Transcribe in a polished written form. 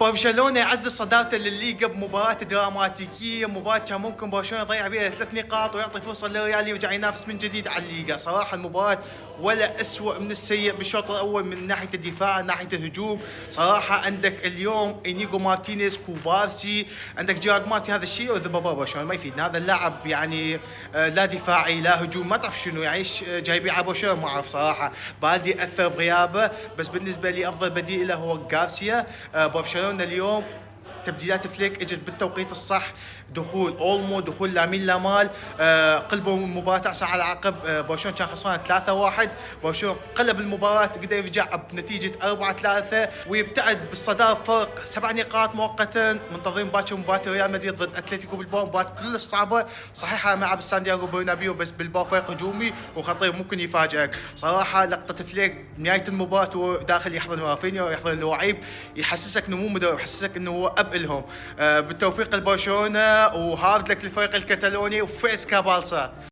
برشلونة يعزز صدارته للليغا بمباراة دراماتيكية، مباراة كان ممكن برشلونة يضيع بها 3 نقاط ويعطي فرصة للريال يرجع ينافس من جديد على الليغا. صراحة المباراة ولا أسوأ من السيء بالشوط الأول من ناحية الدفاع، من ناحية الهجوم. صراحة عندك اليوم إنيجو مارتينيز، كوبارسي، عندك جيرارد مارتي، هذا الشيء وذبابا برشلونة ما يفيدنا. هذا اللاعب يعني لا دفاعي لا هجوم، ما تعرف شنو يعني جايبين على برشلونة، ما أعرف صراحة. بالدي أثر بغيابه، بس بالنسبة لي أفضل بديل له هو غارسيا. برشلونة اليوم تبديلات فليك اجت بالتوقيت الصح، دخول اولمو، دخول لامين لامال، قلبوا المباراه 9 على عقب. برشلونه كان خسران 3-1، برشلونه قلب المباراه، قدر يرجع بنتيجه 4-3 ويبتعد بالصداره فرق 7 نقاط مؤقتا. منتظرين باكر مباراه ريال مدريد ضد اتلتيكو بالباو، مباراه كلش صعبه صحيح ملعب سانتياغو برنابيو، بس بالباو فريق هجومي وخطير ممكن يفاجئك. صراحه لقطه فليك بنهايه المباراه وهو داخل يحضن رافينيا ويحضن اللاعب، يحسسك انه مو مدرب، يحسسك انه هو اب لهم. بالتوفيق لبرشلونه، وهارد لك للفريق الكتالوني، وفيس كابالسا.